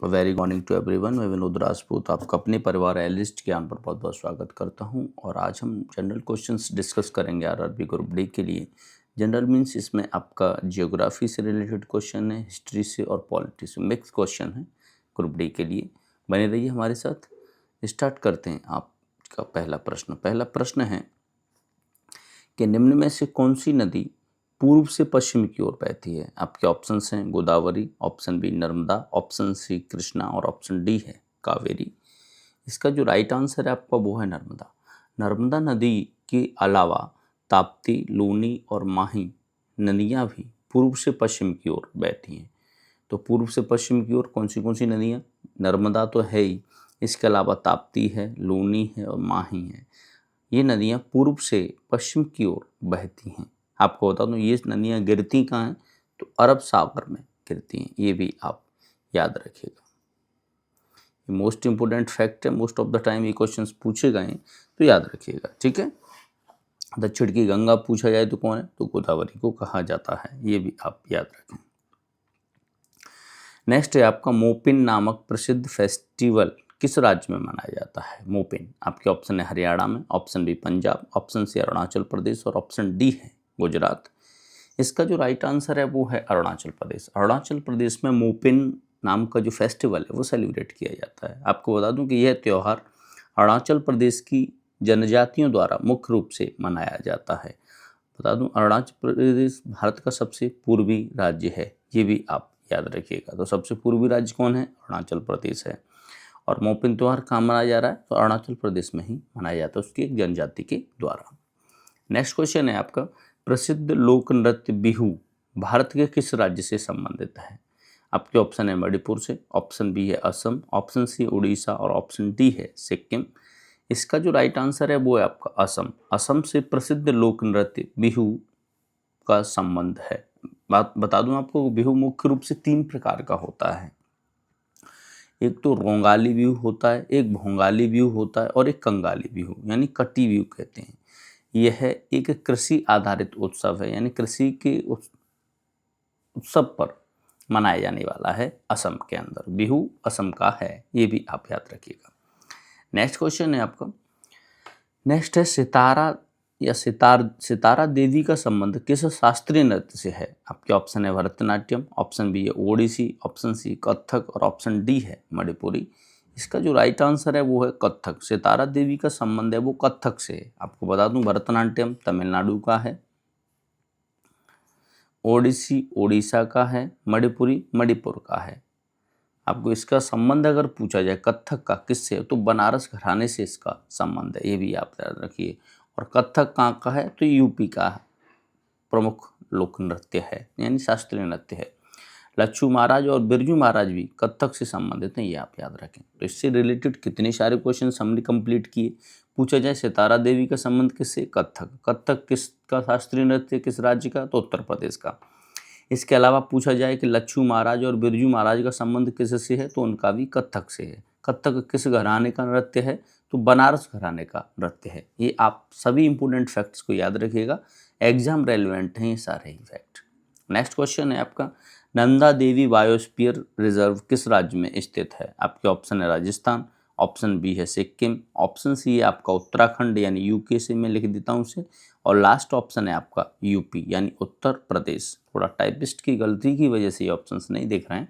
Very good morning to everyone. मैं विनोद राजपूत आपका अपने परिवार एनालिस्ट ज्ञान पर बहुत बहुत स्वागत करता हूं। और आज हम जनरल क्वेश्चंस डिस्कस करेंगे आरआरबी ग्रुप डी के लिए। जनरल मीन्स इसमें आपका जियोग्राफी से रिलेटेड क्वेश्चन है, हिस्ट्री से और पॉलिटी से मिक्स क्वेश्चन है ग्रुप डी के लिए। बने रहिए हमारे साथ। स्टार्ट करते हैं। आपका पहला प्रश्न है कि निम्न में से कौन सी नदी पूर्व से पश्चिम की ओर बहती है। आपके ऑप्शंस हैं Godavari, option B Narmada, option C Krishna और ऑप्शन डी है कावेरी। इसका जो राइट आंसर है आपका वो है नर्मदा। नर्मदा नदी के अलावा ताप्ती, लूनी और माही नदियाँ भी पूर्व से पश्चिम की ओर बहती हैं। तो पूर्व से पश्चिम की ओर कौन सी नदियाँ? नर्मदा तो है ही, इसके अलावा ताप्ती है, लूनी है और माही है। ये नदियाँ पूर्व से पश्चिम की ओर बहती हैं। आपको बता दूं ये नदियाँ गिरती कहाँ हैं? तो अरब सागर में गिरती हैं। ये भी आप याद रखिएगा। ये मोस्ट इंपोर्टेंट फैक्ट है। मोस्ट ऑफ द टाइम ये क्वेश्चंस पूछे गए हैं तो याद रखिएगा, ठीक है। दक्षिण की गंगा पूछा जाए तो कौन है? तो गोदावरी को कहा जाता है। ये भी आप याद रखें। नेक्स्ट है आपका मोपिन नामक प्रसिद्ध फेस्टिवल किस राज्य में मनाया जाता है? मोपिन आपके ऑप्शन है हरियाणा में, option B Punjab, option C Arunachal Pradesh और ऑप्शन डी है गुजरात। इसका जो राइट आंसर है वो है अरुणाचल प्रदेश। अरुणाचल प्रदेश में मोपिन नाम का जो फेस्टिवल है वो सेलिब्रेट किया जाता है। आपको बता दूं कि यह त्यौहार अरुणाचल प्रदेश की जनजातियों द्वारा मुख्य रूप से मनाया जाता है। बता दूं अरुणाचल प्रदेश भारत का सबसे पूर्वी राज्य है। ये भी आप याद रखिएगा। तो सबसे पूर्वी राज्य कौन है? अरुणाचल प्रदेश है। और मोपिन त्यौहार कहाँ मनाया जा रहा है? तो अरुणाचल प्रदेश में ही मनाया जाता है, उसकी एक जनजाति के द्वारा। नेक्स्ट क्वेश्चन है आपका प्रसिद्ध लोक नृत्य बिहू भारत के किस राज्य से संबंधित है? आपके ऑप्शन है मणिपुर से, ऑप्शन बी है असम, ऑप्शन सी उड़ीसा और ऑप्शन डी है सिक्किम। इसका जो राइट आंसर है वो है आपका असम। असम से प्रसिद्ध लोक नृत्य बिहू का संबंध है। बात बता दूं आपको, बिहू मुख्य रूप से 3 प्रकार का होता है। एक तो रोंगाली बिहू होता है, एक भोंगाली बिहू होता है और एक कंगाली बिहू यानी कटी बिहू कहते हैं। यह एक कृषि आधारित उत्सव है, यानी कृषि के उत्सव पर मनाया जाने वाला है। असम के अंदर बिहू असम का है। ये भी आप याद रखिएगा। नेक्स्ट क्वेश्चन है आपका, नेक्स्ट है सितारा या सितारा देवी का संबंध किस शास्त्रीय नृत्य से है? आपके ऑप्शन है भरतनाट्यम, ऑप्शन बी है ओडिसी, ऑप्शन सी कथक और ऑप्शन डी है मणिपुरी। इसका जो राइट आंसर है वो है कथक। सितारा देवी का संबंध है वो कथक से है। आपको बता दूं भरतनाट्यम तमिलनाडु का है, ओडिसी ओडिशा का है, मणिपुरी मणिपुर का है। आपको इसका संबंध अगर पूछा जाए कथक का किससे, तो बनारस घराने से इसका संबंध है। ये भी आप याद रखिए। और कथक कहाँ का है? तो यूपी का प्रमुख लोक नृत्य है, यानी शास्त्रीय नृत्य है। लच्छू महाराज और बिरजू महाराज भी कथक से संबंधित हैं। ये आप याद रखें। तो इससे रिलेटेड कितने सारे क्वेश्चन हमने कंप्लीट किए। पूछा जाए सितारा देवी का संबंध किससे? कथक। कथक किसका शास्त्रीय नृत्य, किस राज्य का? तो उत्तर प्रदेश का। इसके अलावा पूछा जाए कि लच्छू महाराज और बिरजू महाराज का संबंध किससे है, तो उनका भी कथक से है। कथक किस घराने का नृत्य है? तो बनारस घराने का नृत्य है। ये आप सभी इंपोर्टेंट फैक्ट्स को याद रखिएगा, एग्जाम रेलिवेंट हैं ये सारे ही फैक्ट। नेक्स्ट क्वेश्चन है आपका, नंदा देवी बायोस्फीयर रिजर्व किस राज्य में स्थित है? आपके ऑप्शन है राजस्थान, ऑप्शन बी है सिक्किम, ऑप्शन सी है आपका उत्तराखंड यानी यूके से, मैं लिख देता हूँ उसे, और लास्ट ऑप्शन है आपका यूपी यानी उत्तर प्रदेश। थोड़ा टाइपिस्ट की गलती की वजह से ये ऑप्शंस नहीं दिख रहे हैं,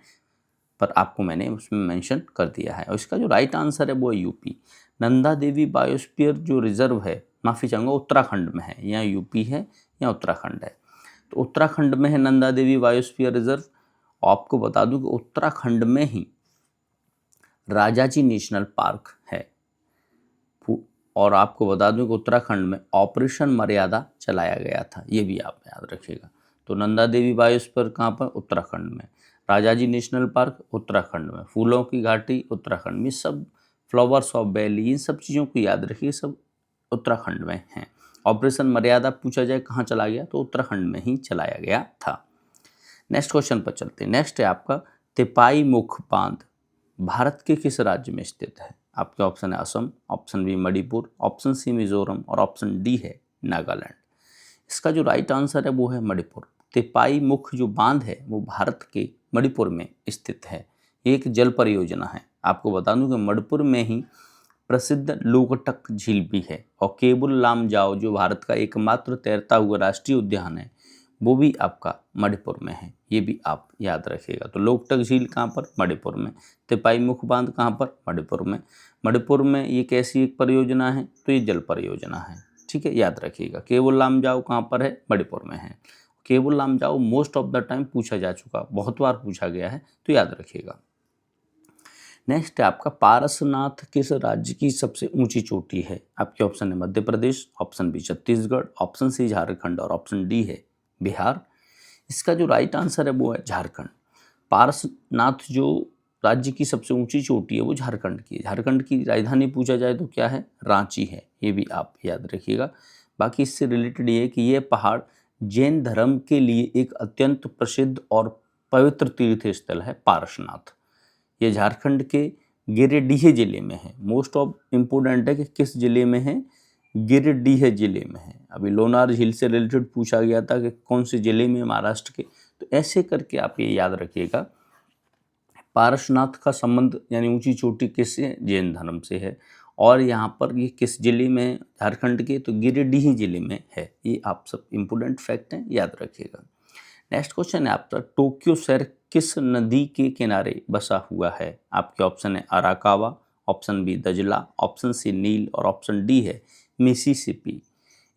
पर आपको मैंने उसमें मेंशन कर दिया है। और इसका जो राइट आंसर है वो है यूपी। नंदा देवी बायोस्फीयर जो रिजर्व है, माफ़ी चाहूँगा, उत्तराखंड में है, या यूपी है या उत्तराखंड है। तो उत्तराखंड में है नंदा देवी बायोस्फीयर रिजर्व। आपको बता दूं कि उत्तराखंड में ही राजाजी नेशनल पार्क है। और आपको बता दूं कि उत्तराखंड में ऑपरेशन मर्यादा चलाया गया था। ये भी आप याद रखिएगा। तो नंदा देवी बायोस्फीयर कहाँ पर? उत्तराखंड में। राजाजी नेशनल पार्क उत्तराखंड में। फूलों की घाटी उत्तराखंड में। सब फ्लावर्स ऑफ वैली, इन सब चीज़ों को याद रखिए, सब उत्तराखंड में हैं। ऑपरेशन मर्यादा पूछा जाए कहाँ चला गया, तो उत्तराखंड में ही चलाया गया था। नेक्स्ट क्वेश्चन पर चलते हैं। नेक्स्ट है आपका तिपाई मुख बांध भारत के किस राज्य में स्थित है? आपके ऑप्शन है Assam, option B Manipur, option C Mizoram और ऑप्शन डी है नागालैंड। इसका जो राइट आंसर है वो है मणिपुर। तिपाई मुख जो बांध है वो भारत के मणिपुर में स्थित है। एक जल परियोजना है। आपको बता दूं कि मणिपुर में ही प्रसिद्ध लोकटक झील भी है, और केबुल लामजाओ जो भारत का एकमात्र तैरता हुआ राष्ट्रीय उद्यान है वो भी आपका मणिपुर में है। ये भी आप याद रखिएगा। तो लोकटक झील कहाँ पर? मणिपुर में। तिपाई मुख बांध कहाँ पर? मणिपुर में। मणिपुर में ये कैसी एक परियोजना है? तो ये जल परियोजना है। ठीक है, याद रखिएगा। केबुल लामजाओ कहाँ पर है? मणिपुर में है। Keibul Lamjao most of the time पूछा जा चुका, बहुत बार पूछा गया है, तो याद रखिएगा। नेक्स्ट है आपका पारसनाथ किस राज्य की सबसे ऊंची चोटी है? आपके ऑप्शन है Madhya Pradesh, option B Chhattisgarh, option C Jharkhand और ऑप्शन डी है बिहार। इसका जो राइट आंसर है वो है झारखंड। पारसनाथ जो राज्य की सबसे ऊंची चोटी है वो झारखंड की है। झारखंड की राजधानी पूछा जाए तो क्या है? रांची है। ये भी आप याद रखिएगा। बाकी इससे रिलेटेड ये है कि ये पहाड़ जैन धर्म के लिए एक अत्यंत प्रसिद्ध और पवित्र तीर्थ स्थल है पारसनाथ। ये झारखंड के गिरिडीह जिले में है। मोस्ट ऑफ इम्पोर्टेंट है कि किस जिले में है? गिरिडीह जिले में है। अभी लोनार झील से रिलेटेड पूछा गया था कि कौन से जिले में, महाराष्ट्र के। तो ऐसे करके आप ये याद रखिएगा। पारसनाथ का संबंध यानी ऊंची चोटी किससे? जैन धर्म से है। और यहाँ पर ये किस जिले में? झारखंड के, तो गिरिडीह जिले में है। ये आप सब इम्पोर्टेंट फैक्ट हैं, याद रखिएगा। नेक्स्ट क्वेश्चन है आपका, टोक्यो शहर किस नदी के किनारे बसा हुआ है? आपके ऑप्शन है अराकावा, ऑप्शन बी दजला, ऑप्शन सी नील और ऑप्शन डी है मिसिसिपी।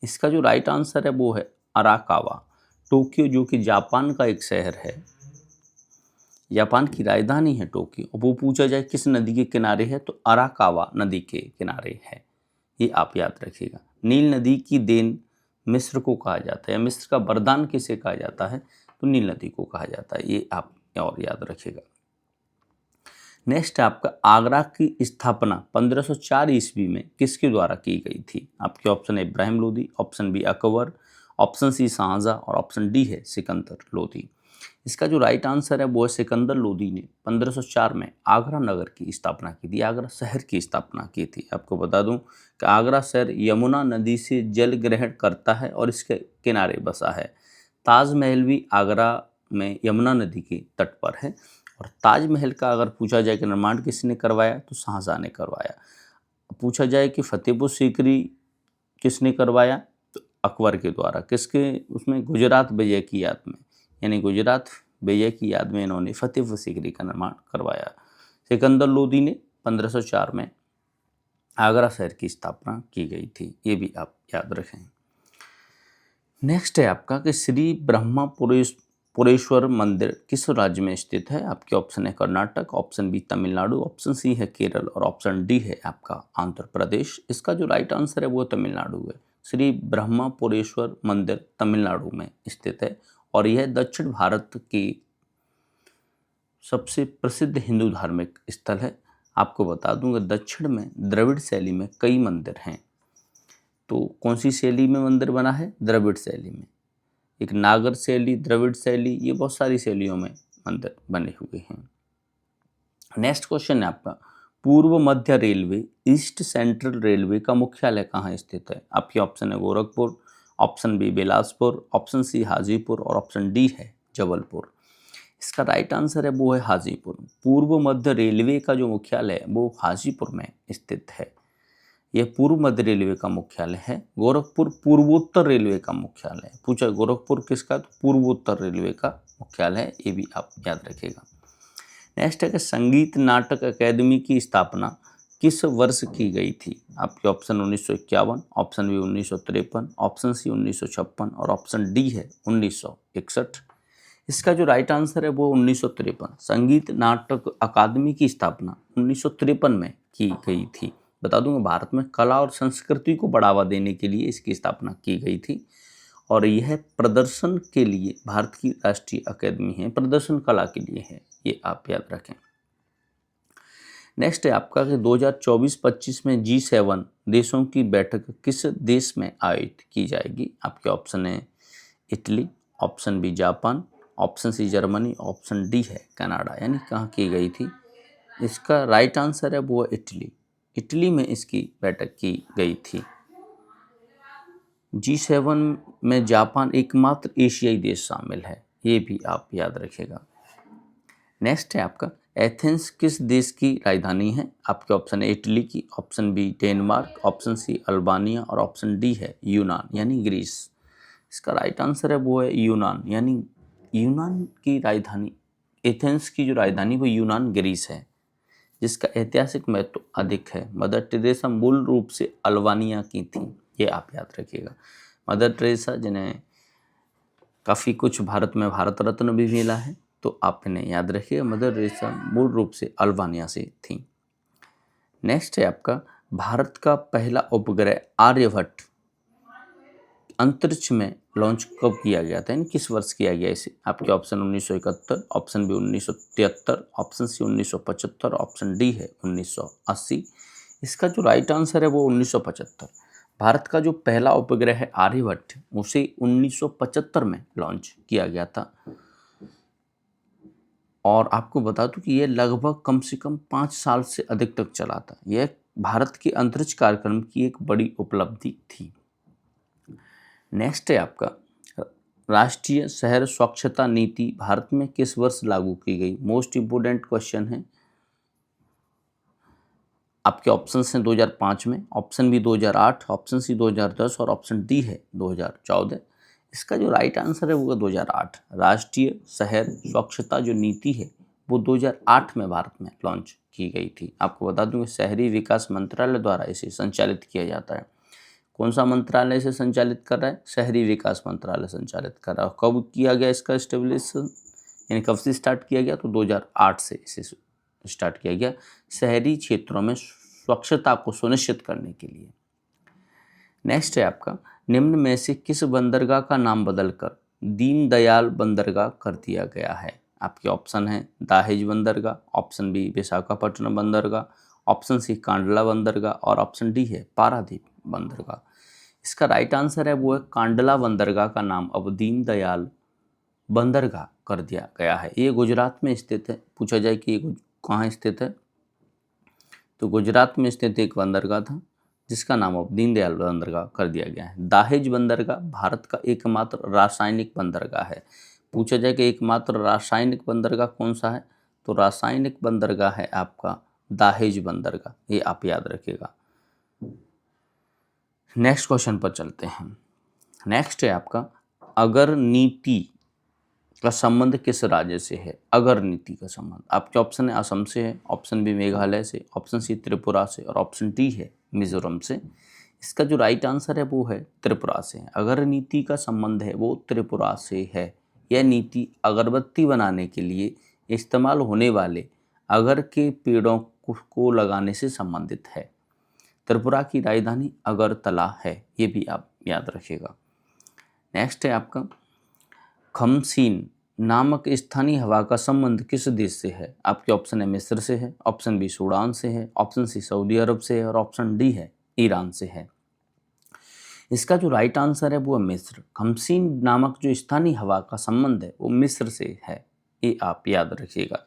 इसका जो राइट आंसर है वो है अराकावा। टोक्यो जो कि जापान का एक शहर है, जापान की राजधानी है टोक्यो। वो पूछा जाए किस नदी के किनारे है तो अराकावा नदी के किनारे है। ये आप याद रखिएगा। नील नदी की देन मिस्र को कहा जाता है, या मिस्र का वरदान किसे कहा जाता है? तो नील नदी को कहा जाता है। ये आप और याद रखिएगा। नेक्स्ट है आपका, आगरा की स्थापना 1504 ईस्वी में किसके द्वारा की गई थी? आपके ऑप्शन है Ibrahim Lodi, option B Akbar, option C Shahjahan और ऑप्शन डी है सिकंदर लोदी। इसका जो राइट आंसर है वो है सिकंदर लोदी ने 1504 में आगरा नगर की स्थापना की थी, आगरा शहर की स्थापना की थी। आपको बता दूं कि आगरा शहर यमुना नदी से जल ग्रहण करता है और इसके किनारे बसा है। ताजमहल भी आगरा में यमुना नदी के तट पर है। और ताजमहल का अगर पूछा जाए कि निर्माण किसने करवाया तो शाहजहां ने करवाया। पूछा जाए कि फतेहपुर सीकरी किसने करवाया तो अकबर के द्वारा। किसके उसमें? गुजरात विजय की याद में, यानी गुजरात विजय की याद में इन्होंने फतेहपुर सीकरी का निर्माण करवाया। सिकंदर लोदी ने 1504 में आगरा शहर की स्थापना की गई थी। ये भी आप याद रखें। नेक्स्ट है आपका कि श्री ब्रह्मपुरेश्वर मंदिर किस राज्य में स्थित है? आपके ऑप्शन है Karnataka, option B Tamil Nadu, option C है केरल और ऑप्शन डी है आपका आंध्र प्रदेश। इसका जो राइट आंसर है वो तमिलनाडु है। श्री ब्रह्मपुरेश्वर मंदिर तमिलनाडु में स्थित है और यह दक्षिण भारत की सबसे प्रसिद्ध हिंदू धार्मिक स्थल है। आपको बता दूं कि दक्षिण में द्रविड़ शैली में कई मंदिर हैं। तो कौन सी शैली में मंदिर बना है? द्रविड़ शैली में। एक नागर शैली, द्रविड़ शैली, ये बहुत सारी शैलियों में मंदिर बने हुए हैं। नेक्स्ट क्वेश्चन है आपका, पूर्व मध्य रेलवे ईस्ट सेंट्रल रेलवे का मुख्यालय कहाँ स्थित है? आपके ऑप्शन है Gorakhpur, option B Bilaspur, option C Hajipur और ऑप्शन डी है जबलपुर। इसका राइट आंसर है वो है हाजीपुर। पूर्व मध्य रेलवे का जो मुख्यालय है वो हाजीपुर में स्थित है। यह पूर्व मध्य रेलवे का मुख्यालय है। गोरखपुर पूर्वोत्तर रेलवे का मुख्यालय है। पूछा गोरखपुर किसका? तो पूर्वोत्तर रेलवे का मुख्यालय है। ये भी आप याद रखिएगा। नेक्स्ट है कि संगीत नाटक अकादमी की स्थापना किस वर्ष की गई थी? आपके option 1951, option B 1953, option C 1956 और ऑप्शन डी है 1961। इसका जो राइट आंसर है वो 1953। संगीत नाटक अकादमी की स्थापना 1953 में की गई थी। बता दूंगा भारत में कला और संस्कृति को बढ़ावा देने के लिए इसकी स्थापना की गई थी और यह प्रदर्शन के लिए भारत की राष्ट्रीय अकादमी है, प्रदर्शन कला के लिए है। ये आप याद रखें। नेक्स्ट है आपका कि 2024-25 में G7 देशों की बैठक किस देश में आयोजित की जाएगी? आपके ऑप्शन है Italy, option B Japan, option C Germany, option D है कनाडा। यानी कहाँ की गई थी? इसका राइट आंसर है वो इटली। इटली में इसकी बैठक की गई थी। G7 में जापान एकमात्र एशियाई देश शामिल है। ये भी आप याद रखिएगा। नेक्स्ट है आपका एथेंस किस देश की राजधानी है? आपके ऑप्शन है इटली की, option B Denmark, option C Albania और ऑप्शन डी है यूनान यानी ग्रीस। इसका राइट आंसर है वो है यूनान, यानी यूनान की राजधानी, एथेंस की जो राजधानी वो यूनान ग्रीस है, जिसका ऐतिहासिक महत्व अधिक है। मदर टेरेसा मूल रूप से अल्बानिया की थी, ये आप याद रखिएगा। मदर टेरेसा जिन्हें काफ़ी कुछ भारत में भारत रत्न भी मिला है, तो आप इन्हें याद रखिएगा। मदर टेरेसा मूल रूप से अल्बानिया से थी। नेक्स्ट है आपका, भारत का पहला उपग्रह आर्यभट्ट अंतरिक्ष में लॉन्च कब किया गया था, यानी किस वर्ष किया गया इसे? आपके option 1971, option B 1973, option C 1975, option D है 1980। इसका जो राइट आंसर है वो 1975। भारत का जो पहला उपग्रह है आर्यभट्ट, उसे 1975 में लॉन्च किया गया था। और आपको बता दूं कि यह लगभग कम से कम 5 साल से अधिक तक चला था। यह भारत के अंतरिक्ष कार्यक्रम की एक बड़ी उपलब्धि थी। नेक्स्ट है आपका, राष्ट्रीय शहर स्वच्छता नीति भारत में किस वर्ष लागू की गई? मोस्ट इंपोर्टेंट क्वेश्चन है। आपके ऑप्शन हैं 2005 में, ऑप्शन बी 2008, ऑप्शन सी 2010 और ऑप्शन डी है 2014। इसका जो राइट आंसर है वो 2008। राष्ट्रीय शहर स्वच्छता जो नीति है वो 2008 में भारत में लॉन्च की गई थी। आपको बता दूं कि शहरी विकास मंत्रालय द्वारा इसे संचालित किया जाता है। कौन सा मंत्रालय इसे संचालित कर रहा है? शहरी विकास मंत्रालय संचालित कर रहा है। कब किया गया इसका एस्टेब्लिशन, यानी कब से स्टार्ट किया गया? तो 2008 से इसे स्टार्ट किया गया, शहरी क्षेत्रों में स्वच्छता को सुनिश्चित करने के लिए। नेक्स्ट है आपका, निम्न में से किस बंदरगाह का नाम बदलकर दीनदयाल बंदरगाह कर दिया गया है? आपके ऑप्शन है दाहेज बंदरगाह, ऑप्शन बी विशाखापट्टनम बंदरगाह, ऑप्शन सी कांडला बंदरगाह और ऑप्शन डी है पारादीप बंदरगाह। इसका राइट आंसर है वो है कांडला बंदरगाह का नाम अब दीनदयाल बंदरगाह कर दिया गया है। ये गुजरात में स्थित है। पूछा जाए कि ये कहाँ स्थित है, तो गुजरात में स्थित एक बंदरगाह था जिसका नाम अब दीनदयाल बंदरगाह कर दिया गया है। दाहेज बंदरगाह भारत का एकमात्र रासायनिक बंदरगाह है। पूछा जाए कि एकमात्र रासायनिक बंदरगाह कौन सा है, तो रासायनिक बंदरगाह है आपका दाहेज बंदरगाह, ये आप याद रखिएगा। नेक्स्ट क्वेश्चन पर चलते हैं। नेक्स्ट है आपका, अगर नीति का संबंध किस राज्य से है? अगर नीति का संबंध आपके ऑप्शन है असम से है, ऑप्शन बी मेघालय से, ऑप्शन सी त्रिपुरा से और ऑप्शन डी है मिजोरम से। इसका जो राइट आंसर है वो है त्रिपुरा से। अगर नीति का संबंध है वो त्रिपुरा से है। यह नीति अगरबत्ती बनाने के लिए इस्तेमाल होने वाले अगर के पेड़ों को लगाने से संबंधित है। त्रिपुरा की राजधानी अगरतला है, ये भी आप याद रखिएगा। नेक्स्ट है आपका, खमसीन नामक स्थानीय हवा का संबंध किस देश से है? आपके ऑप्शन है मिस्र से है, ऑप्शन बी सूडान से है, ऑप्शन सी सऊदी अरब से है और ऑप्शन डी है ईरान से है। इसका जो राइट आंसर है वो है मिस्र। खमसीन नामक जो स्थानीय हवा का संबंध है वो मिस्र से है, ये आप याद रखिएगा।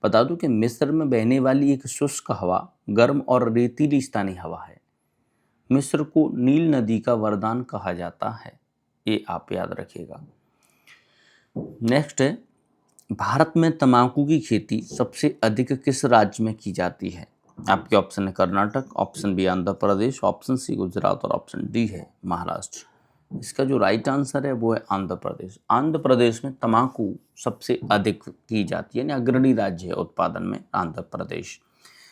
बता दूं कि मिस्र में बहने वाली एक शुष्क हवा गर्म और रेतीली स्थानीय हवा है। मिस्र को नील नदी का वरदान कहा जाता है, ये आप याद रखिएगा। नेक्स्ट है, भारत में तंबाकू की खेती सबसे अधिक किस राज्य में की जाती है? आपके ऑप्शन है Karnataka, option B Andhra Pradesh, option C Gujarat और ऑप्शन डी है महाराष्ट्र। इसका जो राइट आंसर है वो है आंध्र प्रदेश। आंध्र प्रदेश में तंबाकू सबसे अधिक की जाती है, यानी अग्रणी राज्य है उत्पादन में आंध्र प्रदेश।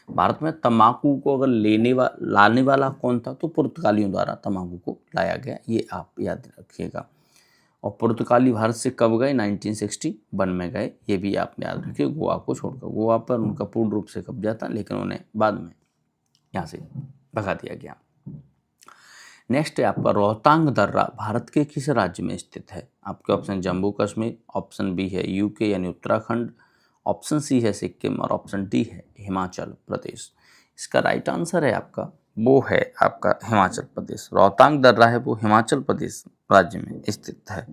भारत में तंबाकू को अगर लाने वाला कौन था, तो पुर्तगालियों द्वारा तंबाकू को लाया गया, ये आप याद रखिएगा। और पुर्तगाली भारत से कब गए? 1961 में गए, ये भी आप याद रखिए। गोवा को छोड़कर, गोवा पर उनका पूर्ण रूप से कब्जा था, लेकिन उन्हें बाद में यहाँ से भगा दिया गया। नेक्स्ट है आपका, रोहतांग दर्रा भारत के किस राज्य में स्थित है? आपके option Jammu Kashmir, option B है यूके यानी उत्तराखंड, ऑप्शन सी है सिक्किम और ऑप्शन डी है हिमाचल प्रदेश। इसका राइट आंसर है आपका वो है आपका हिमाचल प्रदेश। रोहतांग दर्रा है वो हिमाचल प्रदेश राज्य में स्थित है।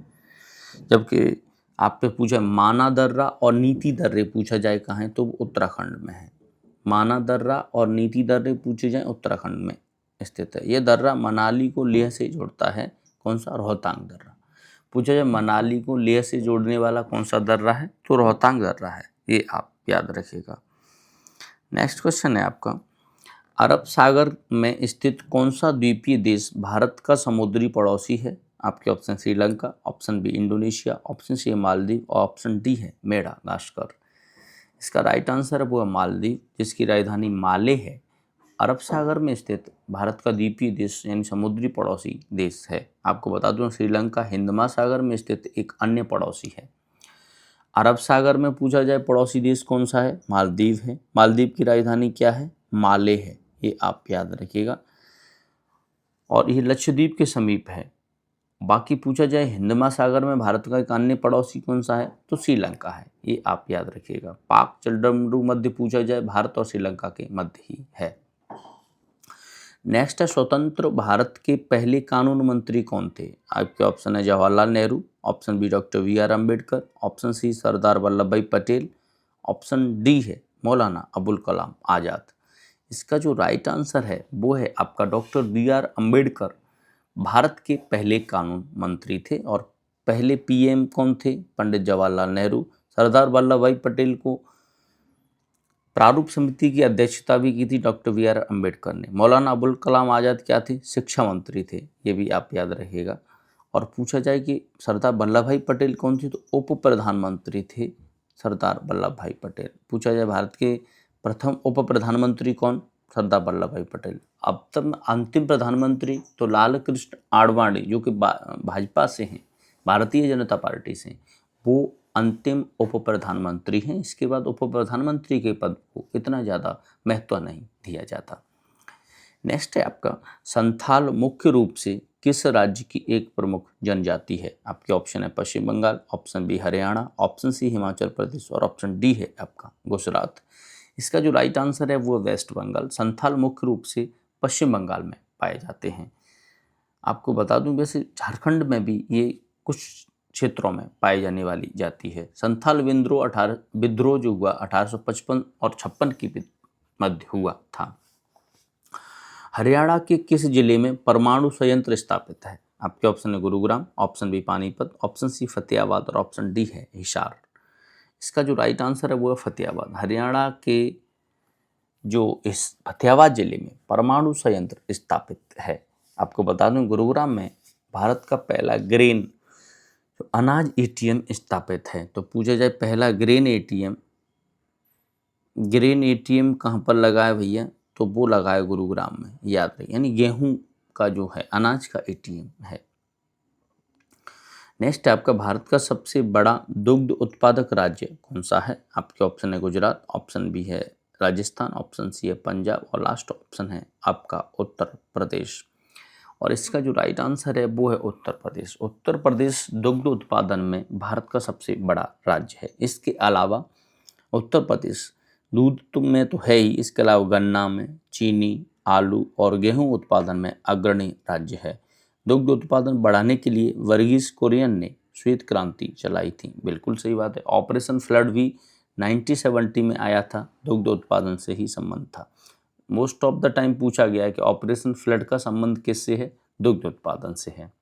जबकि आप पे पूछा माना दर्रा और नीति दर्रे पूछा जाए कहाँ है, तो उत्तराखंड में है। माना दर्रा और नीति दर्रे पूछे जाए उत्तराखंड में स्थित है। यह दर्रा मनाली को लेह से जोड़ता है। कौन सा? रोहतांग दर्रा। पूछा जाए मनाली को लेह से जोड़ने वाला कौन सा दर्रा है, तो रोहतांग दर्रा है, ये आप याद रखिएगा। नेक्स्ट क्वेश्चन है आपका, अरब सागर में स्थित कौन सा द्वीपीय देश भारत का समुद्री पड़ोसी है? आपके option Sri Lanka, option B Indonesia, option C है मालदीव और ऑप्शन डी है मेडागास्कर। इसका राइट आंसर है वो है मालदीव, जिसकी राजधानी माले है। अरब सागर में स्थित भारत का द्वीपीय देश यानी समुद्री पड़ोसी देश है। आपको बता दूं श्रीलंका हिंद महासागर में स्थित एक अन्य पड़ोसी है। अरब सागर में पूछा जाए पड़ोसी देश कौन सा है, मालदीव है। मालदीव की राजधानी क्या है, माले है, ये आप याद रखिएगा। और ये लक्षद्वीप के समीप है। बाकी पूछा जाए हिंद महासागर में भारत का एक अन्य पड़ोसी कौन सा है, तो श्रीलंका है, ये आप याद रखिएगा। पाक चंद्रमंडू मध्य पूछा जाए भारत और श्रीलंका के मध्य ही है। नेक्स्ट है, स्वतंत्र भारत के पहले कानून मंत्री कौन थे? आपके ऑप्शन है Jawaharlal Nehru, option B doctor V R. Ambedkar, option C Sardar Vallabh Bhai Patel, option D है मौलाना अबुल कलाम आज़ाद। इसका जो राइट आंसर है वो है आपका डॉक्टर वी.आर. अम्बेडकर भारत के पहले कानून मंत्री थे। और पहले पीएम कौन थे, पंडित जवाहरलाल नेहरू। सरदार वल्लभ भाई पटेल को प्रारूप समिति की अध्यक्षता भी की थी डॉक्टर वी.आर. अम्बेडकर ने। मौलाना अबुल कलाम आज़ाद क्या थे, शिक्षा मंत्री थे, ये भी आप याद रखिएगा। और पूछा जाए कि सरदार वल्लभ भाई पटेल कौन थे, तो उप प्रधानमंत्री थे सरदार वल्लभ भाई पटेल। पूछा जाए भारत के प्रथम उप प्रधानमंत्री कौन, सरदार वल्लभ भाई पटेल। अब तक अंतिम प्रधानमंत्री तो लाल कृष्ण आडवाणी जो कि भाजपा से हैं, भारतीय जनता पार्टी से, वो अंतिम उप प्रधानमंत्री हैं। इसके बाद उप प्रधानमंत्री के पद को इतना ज़्यादा महत्व नहीं दिया जाता। नेक्स्ट है आपका, संथाल मुख्य रूप से किस राज्य की एक प्रमुख जनजाति है? आपके ऑप्शन है Paschim Bengal, option B Haryana, option C Himachal Pradesh और ऑप्शन डी है आपका गुजरात। इसका जो राइट आंसर है वो वेस्ट बंगाल। संथाल मुख्य रूप से पश्चिम बंगाल में पाए जाते हैं। आपको बता दूं वैसे झारखंड में भी ये कुछ क्षेत्रों में पाई जाने वाली जाति है। संथाल विद्रोह जो हुआ 1855 और 56 के मध्य हुआ था। हरियाणा के किस जिले में परमाणु संयंत्र स्थापित है? आपके ऑप्शन है Gurugram, option B Panipat, option C Fatehabad और ऑप्शन डी है हिसार। इसका जो राइट आंसर है वो है फतेहाबाद। हरियाणा के जो इस फतेहाबाद जिले में परमाणु संयंत्र स्थापित है। आपको बता दूं गुरुग्राम में भारत का पहला ग्रेन अनाज एटीएम स्थापित है। तो पूछा जाए पहला ग्रेन एटीएम कहाँ पर लगा है भैया, तो वो लगा है गुरुग्राम में, याद रखिए। यानी गेहूं का जो है अनाज का एटीएम है। नेक्स्ट है आपका, भारत का सबसे बड़ा दुग्ध उत्पादक राज्य कौन सा है? आपके ऑप्शन है गुजरात, ऑप्शन बी है राजस्थान, ऑप्शन सी है पंजाब और लास्ट ऑप्शन है आपका उत्तर प्रदेश। और इसका जो राइट आंसर है वो है उत्तर प्रदेश। उत्तर प्रदेश दुग्ध उत्पादन में भारत का सबसे बड़ा राज्य है। इसके अलावा उत्तर प्रदेश दूध में तो है ही, इसके अलावा गन्ना में, चीनी, आलू और गेहूं उत्पादन में अग्रणी राज्य है। दुग्ध उत्पादन बढ़ाने के लिए वर्गीस कुरियन ने श्वेत क्रांति चलाई थी। बिल्कुल सही बात है। ऑपरेशन फ्लड भी 1970 में आया था, दुग्ध उत्पादन से ही संबंध था। मोस्ट ऑफ द टाइम पूछा गया है कि ऑपरेशन फ्लड का संबंध किससे है, दुग्ध उत्पादन से है।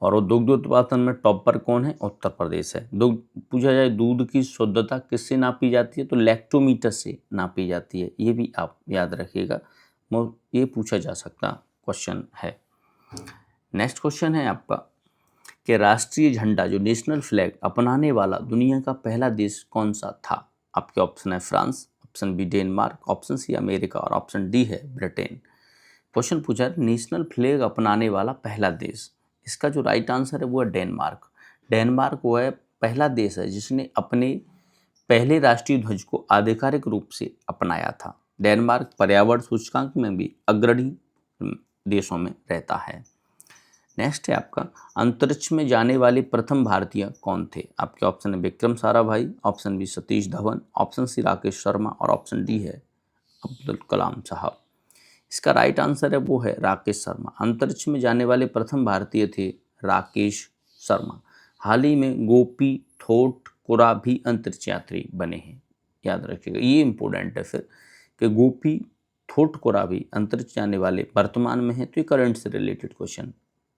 और वो दुग्ध उत्पादन में टॉप पर कौन है, उत्तर प्रदेश है। पूछा जाए दूध की शुद्धता किससे नापी जाती है, तो लैक्टोमीटर से नापी जाती है, ये भी आप याद रखिएगा, ये पूछा जा सकता क्वेश्चन है। नेक्स्ट क्वेश्चन है आपका कि राष्ट्रीय झंडा जो नेशनल फ्लैग अपनाने वाला दुनिया का पहला देश कौन सा था? आपके ऑप्शन है France, option B Denmark, option C America और ऑप्शन डी है ब्रिटेन। क्वेश्चन पूछा है नेशनल फ्लैग अपनाने वाला पहला देश। इसका जो राइट आंसर है वो है डेनमार्क। डेनमार्क वो है पहला देश है जिसने अपने पहले राष्ट्रीय ध्वज को आधिकारिक रूप से अपनाया था। डेनमार्क पर्यावरण सूचकांक में भी अग्रणी देशों में रहता है। नेक्स्ट है आपका, अंतरिक्ष में जाने वाले प्रथम भारतीय कौन थे? आपके ऑप्शन है Vikram Sarabhai, option B Satish Dhawan, option C Rakesh Sharma और ऑप्शन डी है अब्दुल कलाम साहब। इसका राइट आंसर है वो है राकेश शर्मा। अंतरिक्ष में जाने वाले प्रथम भारतीय थे राकेश शर्मा। हाल ही में गोपी थोटकुरा भी अंतरिक्ष यात्री बने हैं, याद रखिएगा, ये इंपॉर्टेंट है फिर कि गोपी थोटकुरा भी अंतरिक्ष जाने वाले वर्तमान में है। तो ये करंट से रिलेटेड क्वेश्चन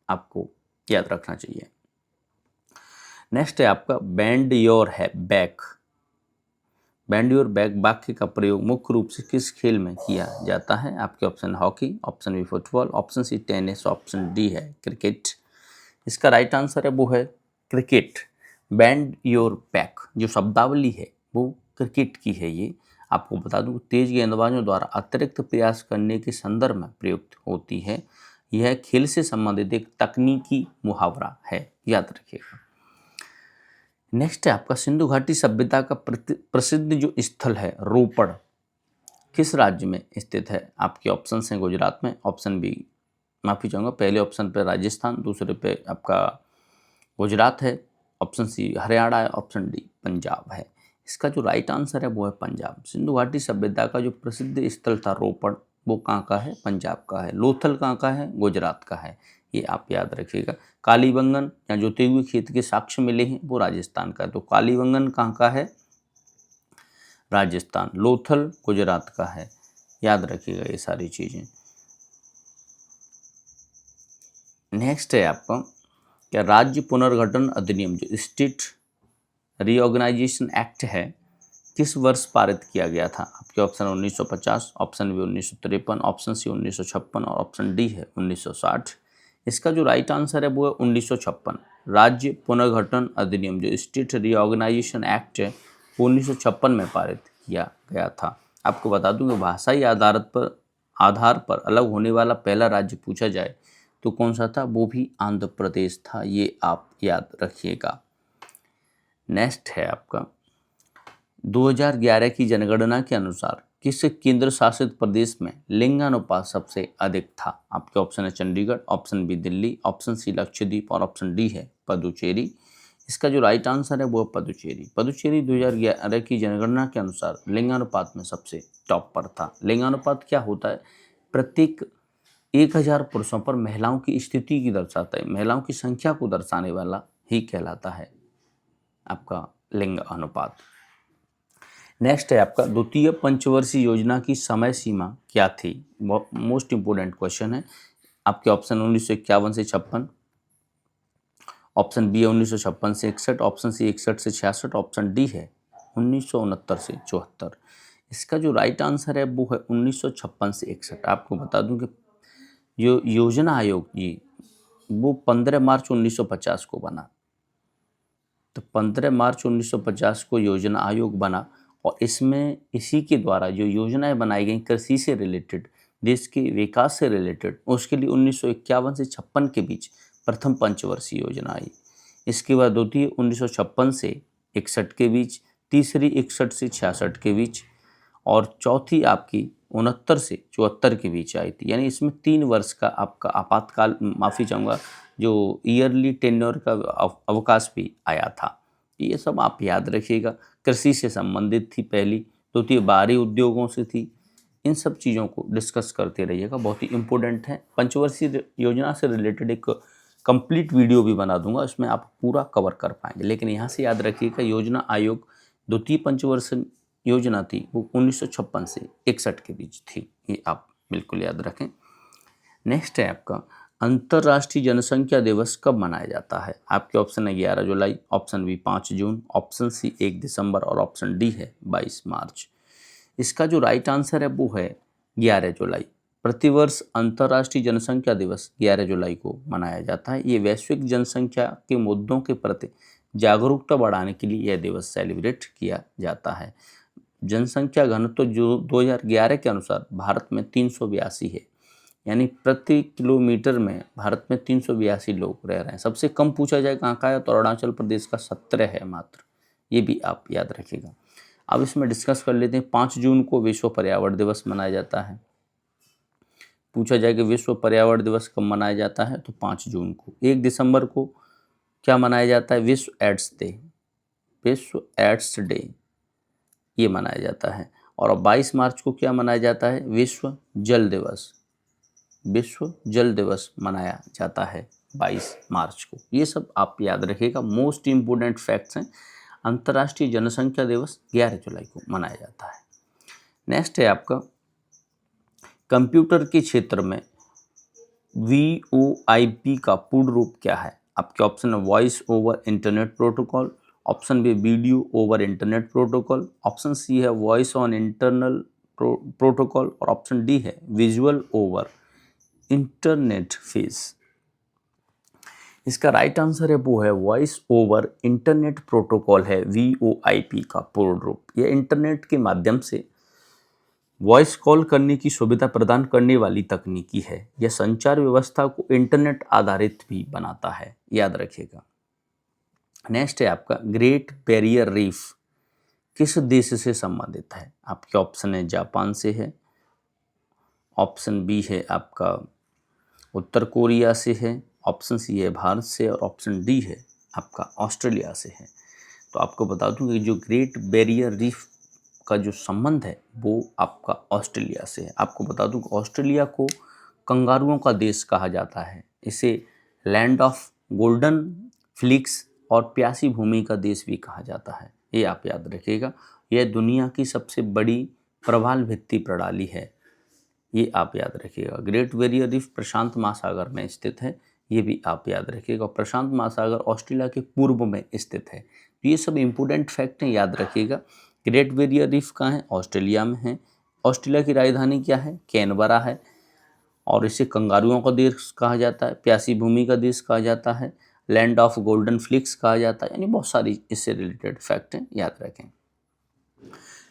आपको याद रखना चाहिए। नेक्स्ट है आपका, बेंड योर है बैक बैंड योर बैग वाक्य का प्रयोग मुख्य रूप से किस खेल में किया जाता है? आपके option hockey, option B football, option C tennis, option D है क्रिकेट। इसका राइट आंसर है वो है क्रिकेट। बैंड योर बैक जो शब्दावली है वो क्रिकेट की है। ये आपको बता दूं तेज गेंदबाजों द्वारा अतिरिक्त प्रयास करने के संदर्भ में प्रयुक्त होती है। यह खेल से संबंधित एक तकनीकी मुहावरा है, याद रखिएगा। नेक्स्ट है आपका सिंधु घाटी सभ्यता का प्रसिद्ध जो स्थल है रोपड़ किस राज्य में स्थित है? आपके ऑप्शन हैं गुजरात में, ऑप्शन बी माफ़ी चाहूँगा पहले ऑप्शन पे राजस्थान, दूसरे पे आपका गुजरात है, ऑप्शन सी हरियाणा है, ऑप्शन डी पंजाब है। इसका जो राइट आंसर है वो है पंजाब। सिंधु घाटी सभ्यता का जो प्रसिद्ध स्थल था रोपड़ वो कहाँ का है? पंजाब का है। लोथल कहाँ का है? गुजरात का है। ये आप याद रखिएगा। कालीबंगन या जोते हुए खेत के साक्ष्य मिले हैं वो राजस्थान का है। तो कालीबंगन कहाँ का है? राजस्थान। लोथल गुजरात का है। याद रखिएगा ये सारी चीज़ें। नेक्स्ट है आपका क्या राज्य पुनर्गठन अधिनियम जो स्टेट रीऑर्गेनाइजेशन एक्ट है किस वर्ष पारित किया गया था? आपके option 1950, option B 1953, option C 1956 और ऑप्शन डी है 1960। इसका जो राइट आंसर है वो है 1956। राज्य पुनर्गठन अधिनियम जो स्टेट रीऑर्गेनाइजेशन एक्ट है वो 1956 में पारित किया गया था। आपको बता दूं कि भाषाई आधार पर अलग होने वाला पहला राज्य पूछा जाए तो कौन सा था? वो भी आंध्र प्रदेश था। ये आप याद रखिएगा। नेक्स्ट है आपका 2011 की जनगणना के अनुसार किस केंद्र शासित प्रदेश में लिंगानुपात सबसे अधिक था? आपके ऑप्शन है Chandigarh, option B Delhi, option C Lakshadweep और ऑप्शन डी है पदुचेरी। इसका जो राइट आंसर है वो है पदुचेरी। पदुचेरी 2011 की जनगणना के अनुसार लिंगानुपात में सबसे टॉप पर था। लिंगानुपात क्या होता है? प्रत्येक 1000 पुरुषों पर महिलाओं की स्थिति की दर्शाता है, महिलाओं की संख्या को दर्शाने वाला ही कहलाता है आपका लिंग अनुपात। नेक्स्ट है आपका द्वितीय पंचवर्षीय योजना की समय सीमा क्या थी? मोस्ट इंपोर्टेंट क्वेश्चन है। आपके ऑप्शन 1951 से 56, ऑप्शन बी है 1956 से 61, ऑप्शन सी 61 से 66, ऑप्शन डी है 1969 से 74। इसका जो राइट आंसर है वो है 1956 से 61। आपको बता दूं कि जो योजना आयोग जी वो 15 मार्च 1950 को बना। तो 15 मार्च 1950 को योजना आयोग बना और इसमें इसी के द्वारा जो योजनाएं बनाई गई कृषि से रिलेटेड, देश के विकास से रिलेटेड, उसके लिए 1951 से 56 के बीच प्रथम पंचवर्षीय योजना आई। इसके बाद द्वितीय 1956 से 61 के बीच, तीसरी 61 से 66 के बीच और चौथी आपकी 69 से 74 के बीच आई थी। यानी इसमें 3 वर्ष का आपका आपातकाल माफ़ी चाहूँगा जो ईयरली टेन्योर का अवकाश भी आया था। ये सब आप याद रखिएगा। कृषि से संबंधित थी पहली, द्वितीय बाहरी उद्योगों से थी। इन सब चीज़ों को डिस्कस करते रहिएगा, बहुत ही इम्पोर्टेंट है। पंचवर्षीय योजना से रिलेटेड एक कंप्लीट वीडियो भी बना दूंगा, इसमें आप पूरा कवर कर पाएंगे। लेकिन यहाँ से याद रखिएगा योजना आयोग द्वितीय पंचवर्षीय योजना थी वो 1956 से 61 के बीच थी। ये आप बिल्कुल याद रखें। नेक्स्ट है आपका अंतर्राष्ट्रीय जनसंख्या दिवस कब मनाया जाता है? आपके ऑप्शन है 11 जुलाई, ऑप्शन बी 5 जून, ऑप्शन सी 1 दिसंबर और ऑप्शन डी है 22 मार्च। इसका जो राइट आंसर है वो है 11 जुलाई। प्रतिवर्ष अंतर्राष्ट्रीय जनसंख्या दिवस 11 जुलाई को मनाया जाता है। ये वैश्विक जनसंख्या के मुद्दों के प्रति जागरूकता बढ़ाने के लिए यह दिवस सेलिब्रेट किया जाता है। जनसंख्या घनत्व जो 2011 के अनुसार भारत में 382 है, यानी प्रति किलोमीटर में भारत में 382 लोग रह रहे हैं। सबसे कम पूछा जाए कहाँ का है तो अरुणाचल प्रदेश का 17 है मात्र। ये भी आप याद रखिएगा। अब इसमें डिस्कस कर लेते हैं। 5 जून को विश्व पर्यावरण दिवस मनाया जाता है। पूछा जाए कि विश्व पर्यावरण दिवस कब मनाया जाता है तो 5 जून को। 1 दिसंबर को क्या मनाया जाता है? विश्व एड्स डे, विश्व एड्स डे ये मनाया जाता है। और 22 मार्च को क्या मनाया जाता है? विश्व जल दिवस, विश्व जल दिवस मनाया जाता है 22 मार्च को। ये सब आप याद रखिएगा, मोस्ट इम्पोर्टेंट फैक्ट्स हैं। अंतर्राष्ट्रीय जनसंख्या दिवस 11 जुलाई को मनाया जाता है। नेक्स्ट है आपका कंप्यूटर के क्षेत्र में VoIP का पूर्ण रूप क्या है? आपके ऑप्शन है voice over internet protocol, option B video over internet protocol, option C है वॉइस ऑन इंटरनल प्रोटोकॉल और ऑप्शन डी है विजुअल ओवर इंटरनेट फेस। इसका राइट आंसर है वो है वॉइस ओवर इंटरनेट प्रोटोकॉल है VoIP का पूर्ण रूप। यह इंटरनेट के माध्यम से वॉइस कॉल करने की सुविधा प्रदान करने वाली तकनीकी है। यह संचार व्यवस्था को इंटरनेट आधारित भी बनाता है, याद रखिएगा। नेक्स्ट है आपका ग्रेट बैरियर रीफ किस देश से संबंधित है? आपके ऑप्शन है जापान से है, ऑप्शन बी है आपका उत्तर कोरिया से है, ऑप्शन सी है भारत से और ऑप्शन डी है आपका ऑस्ट्रेलिया से है। तो आपको बता दूं कि जो ग्रेट बैरियर रीफ का जो संबंध है वो आपका ऑस्ट्रेलिया से है। आपको बता दूं कि ऑस्ट्रेलिया को कंगारुओं का देश कहा जाता है। इसे लैंड ऑफ गोल्डन फ्लिक्स और प्यासी भूमि का देश भी कहा जाता है, ये आप याद रखिएगा। यह दुनिया की सबसे बड़ी प्रवाल भित्ति प्रणाली है, ये आप याद रखिएगा। ग्रेट बैरियर रीफ प्रशांत महासागर में स्थित है, ये भी आप याद रखिएगा। प्रशांत महासागर ऑस्ट्रेलिया के पूर्व में स्थित है। तो ये सब इंपॉर्टेंट फैक्ट हैं, याद रखिएगा। ग्रेट बैरियर रीफ कहाँ है? ऑस्ट्रेलिया में है। ऑस्ट्रेलिया की राजधानी क्या है? कैनबरा है। और इसे कंगारुओं का देश कहा जाता है, प्यासी भूमि का देश कहा जाता है, लैंड ऑफ गोल्डन फ्लिक्स कहा जाता है, यानी बहुत सारी इससे रिलेटेड फैक्ट हैं, याद रखें।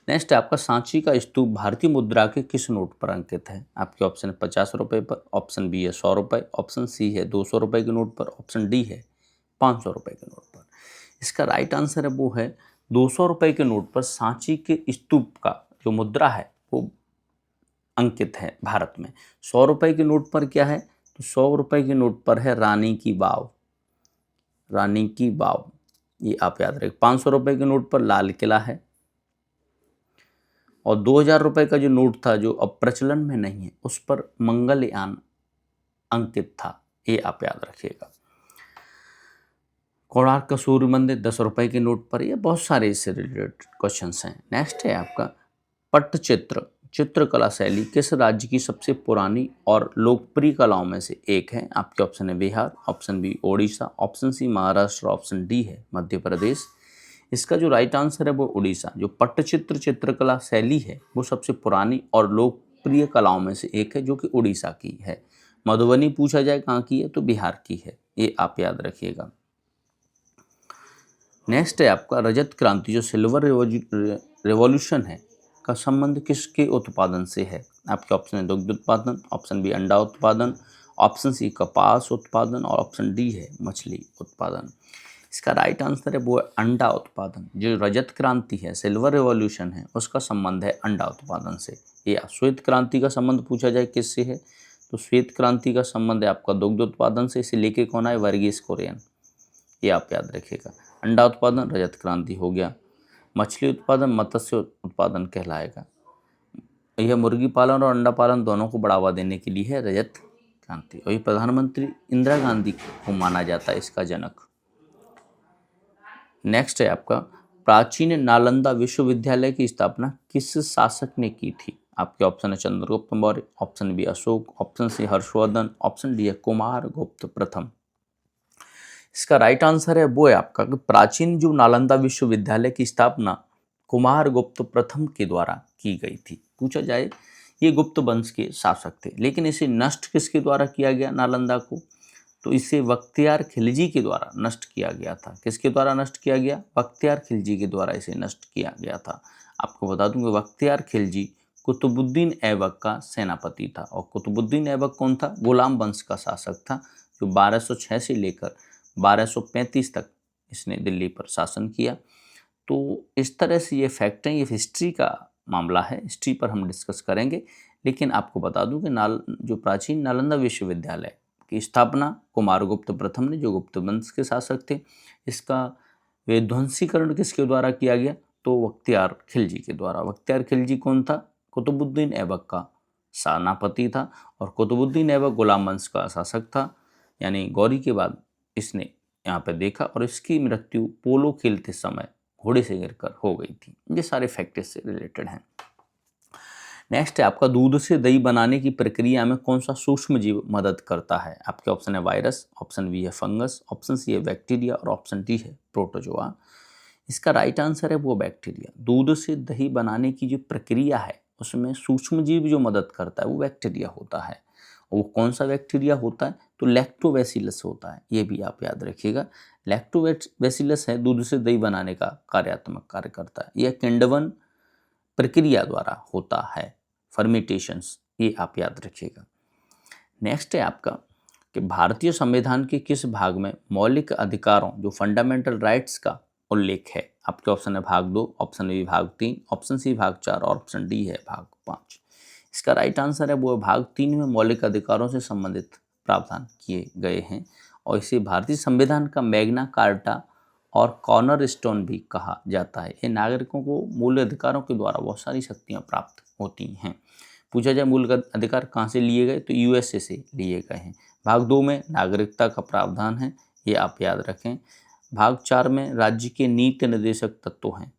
नेक्स्ट है आपका सांची का स्तूप भारतीय मुद्रा के किस नोट पर अंकित है? आपके ऑप्शन है 50 रुपये पर, ऑप्शन बी है 100 रुपये, ऑप्शन सी है 200 रुपये के नोट पर, ऑप्शन डी है 500 रुपये के नोट पर। इसका राइट आंसर है वो है 200 रुपये के नोट पर सांची के स्तूप का जो मुद्रा है वो अंकित है भारत में। 100 रुपये के नोट पर क्या है? तो 100 रुपये के नोट पर है रानी की वाव, रानी की वाव, ये आप याद रखें। 500 रुपये के नोट पर लाल किला है और 2000 रुपये का जो नोट था जो अब प्रचलन में नहीं है उस पर मंगलयान अंकित था, ये आप याद रखिएगा। कोणार्क का सूर्य मंदिर 10 रुपये के नोट पर, ये बहुत सारे इससे रिलेटेड क्वेश्चंस हैं। नेक्स्ट है आपका पट्टचित्र चित्रकला शैली किस राज्य की सबसे पुरानी और लोकप्रिय कलाओं में से एक है? आपके ऑप्शन है Bihar, option B Odisha, option C Maharashtra, option D है मध्य प्रदेश। इसका जो राइट आंसर है वो उड़ीसा। जो पट्टचित्र चित्रकला शैली है वो सबसे पुरानी और लोकप्रिय कलाओं में से एक है जो कि उड़ीसा की है। मधुबनी पूछा जाए कहाँ की है तो बिहार की है, ये आप याद रखिएगा। नेक्स्ट है आपका रजत क्रांति जो सिल्वर रेवोल्यूशन है का संबंध किसके उत्पादन से है? आपके ऑप्शन है दुग्ध उत्पादन, ऑप्शन बी अंडा उत्पादन, ऑप्शन सी कपास उत्पादन और ऑप्शन डी है मछली उत्पादन। इसका राइट आंसर है वो है अंडा उत्पादन। जो रजत क्रांति है, सिल्वर रेवोल्यूशन है, उसका संबंध है अंडा उत्पादन से। या श्वेत क्रांति का संबंध पूछा जाए किससे है तो श्वेत क्रांति का संबंध है आपका दुग्ध उत्पादन से। इसे लेके कौन है? वर्गीस कुरियन, ये आप याद रखिएगा। अंडा उत्पादन रजत क्रांति हो गया, मछली उत्पादन मत्स्य उत्पादन कहलाएगा। यह मुर्गी पालन और अंडा पालन दोनों को बढ़ावा देने के लिए है रजत क्रांति। और ये प्रधानमंत्री इंदिरा गांधी को माना जाता है इसका जनक। नेक्स्ट है आपका प्राचीन नालंदा विश्वविद्यालय की स्थापना किस शासक ने की थी? आपके ऑप्शन है Chandragupta Maurya, option B Ashok, option C Harshvardhan, option D है कुमार गुप्त प्रथम। इसका राइट आंसर है वो है आपका कि प्राचीन जो नालंदा विश्वविद्यालय की स्थापना कुमार गुप्त प्रथम के द्वारा की गई थी। पूछा जाए ये गुप्त वंश के शासक थे, लेकिन इसे नष्ट किसके द्वारा किया गया नालंदा को? तो इसे बख्तियार खिलजी के द्वारा नष्ट किया गया था। किसके द्वारा नष्ट किया गया? बख्तियार खिलजी के द्वारा इसे नष्ट किया गया था। आपको बता दूं कि बख्तियार खिलजी कुतुबुद्दीन ऐबक का सेनापति था। और कुतुबुद्दीन ऐबक कौन था? गुलाम वंश का शासक था जो 1206 से लेकर 1235 तक इसने दिल्ली पर शासन किया। तो इस तरह से ये फैक्ट हैं, ये हिस्ट्री का मामला है, हिस्ट्री पर हम डिस्कस करेंगे। लेकिन आपको बता दूं कि जो प्राचीन नालंदा विश्वविद्यालय की स्थापना कुमारगुप्त प्रथम ने, जो गुप्त वंश के शासक थे, इसका विध्वंसीकरण किसके द्वारा किया गया? तो बख्तियार खिलजी के द्वारा। बख्तियार खिलजी कौन था? कुतुबुद्दीन ऐबक का सेनापति था। और कुतुबुद्दीन ऐबक गुलाम वंश का शासक था, यानी गौरी के बाद इसने यहाँ पर देखा और इसकी मृत्यु पोलो खेलते समय घोड़े से गिरकर हो गई थी। ये सारे फैक्ट से रिलेटेड हैं। नेक्स्ट है आपका दूध से दही बनाने की प्रक्रिया में कौन सा सूक्ष्म जीव मदद करता है? आपके ऑप्शन है वायरस, ऑप्शन बी है फंगस, ऑप्शन सी है बैक्टीरिया और ऑप्शन डी है प्रोटोजोआ। इसका राइट आंसर है वो बैक्टीरिया। दूध से दही बनाने की जो प्रक्रिया है उसमें सूक्ष्म जीव जो मदद करता है वो बैक्टीरिया होता है। और वो कौन सा बैक्टीरिया होता है? तो लैक्टोबैसिलस होता है, ये भी आप याद रखिएगा। लैक्टोबैसिलस है दूध से दही बनाने का कार्यात्मक कार्य करता है। यह किण्वन प्रक्रिया द्वारा होता है, फर्मेंटेशंस, ये आप याद रखिएगा। नेक्स्ट है आपका कि भारतीय संविधान के किस भाग में मौलिक अधिकारों जो फंडामेंटल राइट्स का उल्लेख है? आपके ऑप्शन है भाग 2, ऑप्शन बी भाग 3, ऑप्शन सी भाग 4 और ऑप्शन डी है भाग 5। इसका राइट आंसर है वो भाग 3 में मौलिक अधिकारों से संबंधित प्रावधान किए गए हैं और इसे भारतीय संविधान का मैग्ना कार्टा और कॉर्नर स्टोन भी कहा जाता है। ये नागरिकों को मूल अधिकारों के द्वारा बहुत सारी शक्तियाँ प्राप्त होती हैं। पूछा जाए मूल अधिकार कहाँ से लिए गए, तो यूएसए से लिए गए हैं। भाग 2 में नागरिकता का प्रावधान है, ये आप याद रखें। भाग 4 में राज्य के नीति निर्देशक तत्व हैं,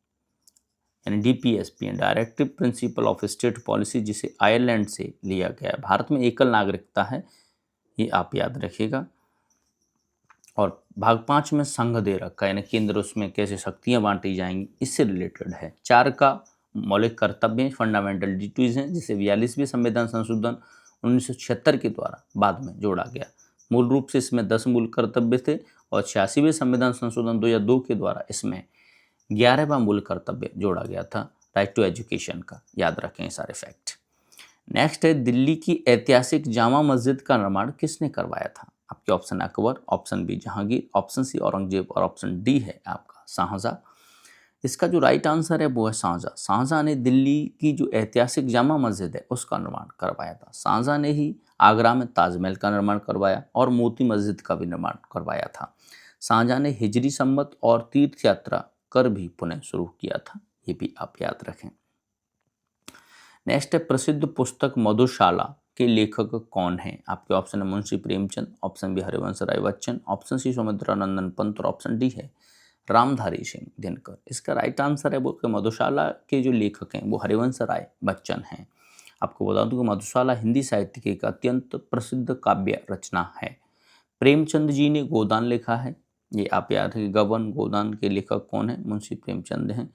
यानी DPSP, directive principle of state policy, जिसे आयरलैंड से लिया गया है। भारत में एकल नागरिकता है, ये आप याद रखिएगा। और भाग 5 में संघ दे रखा है, यानी केंद्र उसमें कैसे शक्तियाँ बांटी जाएंगी, इससे रिलेटेड है। 4 का मौलिक कर्तव्य फंडामेंटल ड्यूटीज हैं, जिसे 42वें संविधान संशोधन 1976 के द्वारा बाद में जोड़ा गया। मूल रूप से इसमें 10 मूल कर्तव्य थे और 86वें संविधान संशोधन 2002 के द्वारा इसमें 11वां मूल कर्तव्य जोड़ा गया था, राइट टू एजुकेशन का। याद रखें सारे फैक्ट। नेक्स्ट है दिल्ली की ऐतिहासिक जामा मस्जिद का निर्माण किसने करवाया था? आपके option Akbar, option B Jahangir, option C Aurangzeb और ऑप्शन डी है आपका शाहजहां। इसका जो राइट आंसर है वो है शाहजहां। शाहजहां ने दिल्ली की जो ऐतिहासिक जामा मस्जिद है उसका निर्माण करवाया था। शाहजहां ने ही आगरा में ताजमहल का निर्माण करवाया और मोती मस्जिद का भी निर्माण करवाया था। शाहजहां ने हिजरी संवत और तीर्थ यात्रा कर भी पुनः शुरू किया था, ये भी आप याद रखें। नेक्स्ट है प्रसिद्ध पुस्तक मधुशाला के लेखक कौन हैं? आपके ऑप्शन है Munshi Premchand, option B Harivansh Rai Bachchan, option C Sumitranandan Pant और ऑप्शन डी है रामधारी सिंह दिनकर। इसका राइट आंसर है वो कि मधुशाला के जो लेखक हैं वो हरिवंश राय बच्चन हैं। आपको बता दूं कि मधुशाला हिंदी साहित्य की एक अत्यंत प्रसिद्ध काव्य रचना है। प्रेमचंद जी ने गोदान लिखा है, ये आप याद रखिए। गबन गोदान के लेखक कौन है? मुंशी प्रेमचंद हैं।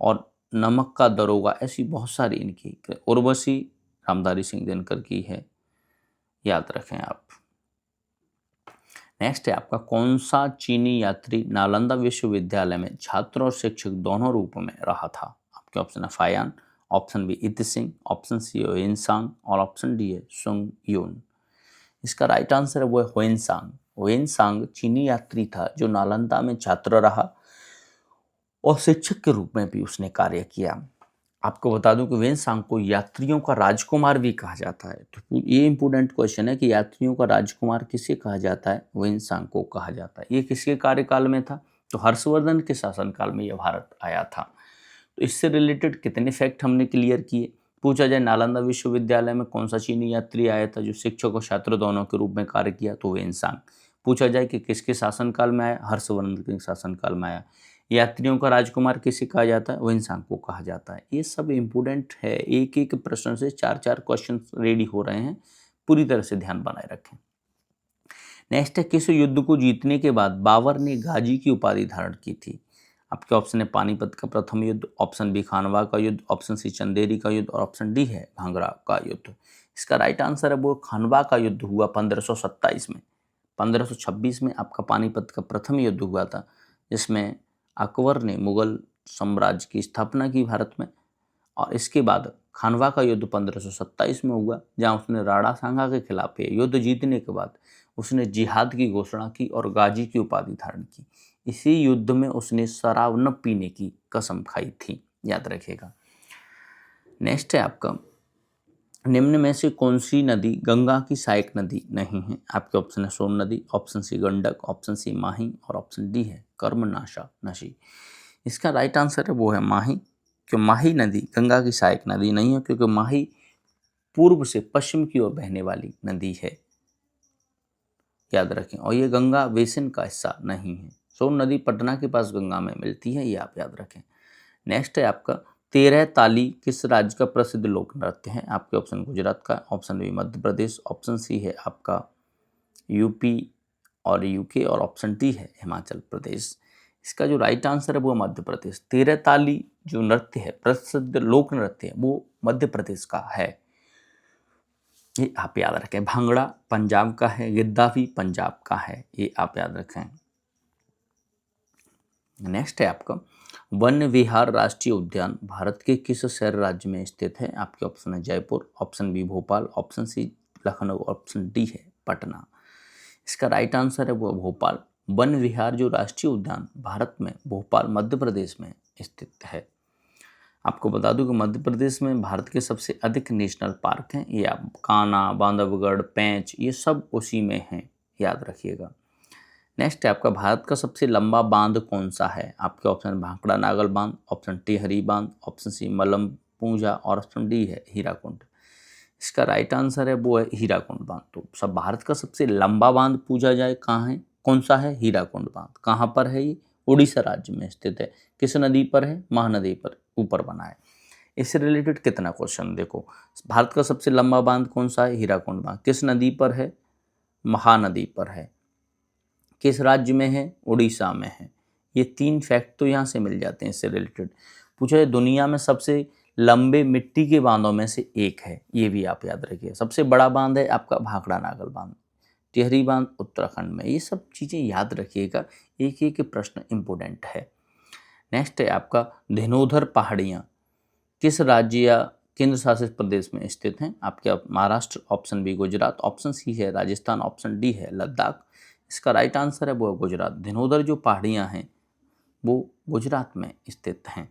और नमक का दरोगा, ऐसी बहुत सारी इनकी। उर्वशी रामधारी सिंह दिनकर की है, याद रखें आप। नेक्स्ट है आपका कौन सा चीनी यात्री नालंदा विश्वविद्यालय में छात्र और शिक्षक दोनों रूपों में रहा था? आपके ऑप्शन है फायान, ऑप्शन बी इत सिंह, ऑप्शन सी होइनसांग और ऑप्शन डी है सुंग यून। इसका राइट आंसर है वो है होइनसांग। होइनसांग चीनी यात्री था जो नालंदा में छात्र रहा और शिक्षक के रूप में भी उसने कार्य किया। आपको बता दूं कि होइनसांग को यात्रियों का राजकुमार भी कहा जाता है। तो ये इंपॉर्टेंट क्वेश्चन है कि यात्रियों का राजकुमार किसे कहा जाता है? होइनसांग को कहा जाता है। ये किसके कार्यकाल में था? तो हर्षवर्धन के शासनकाल में यह भारत आया था। तो इससे रिलेटेड कितने फैक्ट हमने क्लियर किए। पूछा जाए नालंदा विश्वविद्यालय में कौन सा चीनी यात्री आया था जो शिक्षक और छात्र दोनों के रूप में कार्य किया? तो होइनसांग। पूछा जाए कि किसके शासनकाल में आया? हर्षवर्धन के शासनकाल में आया। यात्रियों का राजकुमार किसे कहा जाता है? होइनसांग को कहा जाता है। ये सब इम्पोर्टेंट है, एक एक प्रश्न से 4-4 क्वेश्चन रेडी हो रहे हैं, पूरी तरह से ध्यान बनाए रखें। नेक्स्ट है किस युद्ध को जीतने के बाद बाबर ने गाजी की उपाधि धारण की थी? आपके ऑप्शन है पानीपत का प्रथम युद्ध, ऑप्शन बी खानवा का युद्ध, ऑप्शन सी चंदेरी का युद्ध और ऑप्शन डी है भांगरा का युद्ध। इसका राइट आंसर है वो खानवा का युद्ध हुआ 1527 में। 1526 में आपका पानीपत का प्रथम युद्ध हुआ था, जिसमें अकबर ने मुगल साम्राज्य की स्थापना की भारत में। और इसके बाद खानवा का युद्ध 1527 में हुआ, जहां उसने राणा सांगा के खिलाफ युद्ध जीतने के बाद उसने जिहाद की घोषणा की और गाजी की उपाधि धारण की। इसी युद्ध में उसने शराब न पीने की कसम खाई थी, याद रखिएगा। नेक्स्ट है आपका निम्न में से कौन सी नदी गंगा की सहायक नदी नहीं है? आपके ऑप्शन है सोन नदी, option C Gandak, option C Mahi और ऑप्शन डी है कर्मनाशा नशी। इसका राइट आंसर है वो है माही। क्यों माही नदी गंगा की सहायक नदी नहीं है? क्योंकि माही पूर्व से पश्चिम की ओर बहने वाली नदी है, याद रखें। और ये गंगा बेसिन का हिस्सा नहीं है। सोन नदी पटना के पास गंगा में मिलती है, ये आप याद रखें। नेक्स्ट है आपका 13 ताली किस राज्य का प्रसिद्ध लोक नृत्य है? आपके ऑप्शन गुजरात का, ऑप्शन बी मध्य प्रदेश, ऑप्शन सी है आपका यूपी और यूके और ऑप्शन डी है हिमाचल प्रदेश। इसका जो राइट आंसर है वो है मध्य प्रदेश। तेरह ताली जो नृत्य है, प्रसिद्ध लोक नृत्य है, वो मध्य प्रदेश का है, ये आप याद रखें। भांगड़ा पंजाब का है, गिद्दा भी पंजाब का है, ये आप याद रखें। नेक्स्ट है आपका वन विहार राष्ट्रीय उद्यान भारत के किस शहर राज्य में स्थित है? आपके ऑप्शन है Jaipur, option B Bhopal, option C Lucknow, option D है पटना। इसका राइट आंसर है वो भोपाल। वन विहार जो राष्ट्रीय उद्यान भारत में भोपाल मध्य प्रदेश में स्थित है। आपको बता दूं कि मध्य प्रदेश में भारत के सबसे अधिक नेशनल पार्क हैं। ये आप कान्हा, बांधवगढ़, पेंच, ये सब उसी में हैं, याद रखिएगा। नेक्स्ट है आपका भारत का सबसे लंबा बांध कौन सा है? आपके ऑप्शन भाखड़ा नागल बांध, ऑप्शन टिहरी बांध, ऑप्शन सी मलम पूंजा और ऑप्शन डी है हीराकुंड। इसका राइट आंसर है वो है हीराकुंड बांध। तो सब भारत का सबसे लंबा बांध पूछा जाए कहाँ है, कौन सा है? हीराकुंड बांध। कहाँ पर है ये? उड़ीसा राज्य में स्थित है। किस नदी पर है? महानदी पर ऊपर बना है। इससे रिलेटेड कितना क्वेश्चन देखो, भारत का सबसे लंबा बांध कौन सा है? हीराकुंड बांध। किस नदी पर है? महानदी पर है। किस राज्य में है? उड़ीसा में है। ये तीन फैक्ट तो यहाँ से मिल जाते हैं इससे रिलेटेड। पूछा है दुनिया में सबसे लंबे मिट्टी के बांधों में से एक है, ये भी आप याद रखिए। सबसे बड़ा बांध है आपका भाखड़ा नागल बांध, टिहरी बांध उत्तराखंड में। ये सब चीज़ें याद रखिएगा, एक एक प्रश्न इम्पोर्टेंट है। नेक्स्ट है आपका धेनुधर पहाड़ियाँ किस राज्य या केंद्र शासित प्रदेश में स्थित हैं? आपके Maharashtra, option B Gujarat, option C है राजस्थान, ऑप्शन डी है लद्दाख। इसका राइट आंसर है वो है गुजरात। धेनुधर जो पहाड़ियाँ हैं वो गुजरात में स्थित हैं।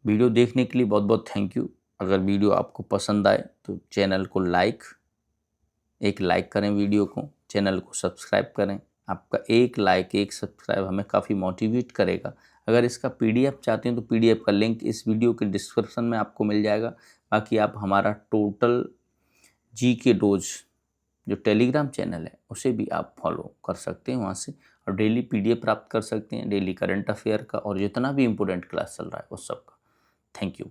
वीडियो देखने के लिए बहुत बहुत थैंक यू। अगर वीडियो आपको पसंद आए तो चैनल को एक लाइक करें, वीडियो को, चैनल को सब्सक्राइब करें। आपका एक लाइक, एक सब्सक्राइब हमें काफ़ी मोटिवेट करेगा। अगर इसका पीडीएफ चाहते हैं तो पीडीएफ का लिंक इस वीडियो के डिस्क्रिप्शन में आपको मिल जाएगा। बाकी आप हमारा टोटल जीके डोज जो टेलीग्राम चैनल है उसे भी आप फॉलो कर सकते हैं वहाँ से, और डेली पीडीएफ प्राप्त कर सकते हैं, डेली करंट अफेयर का और जितना भी इम्पोर्टेंट क्लास चल रहा है उस सब का। Thank you.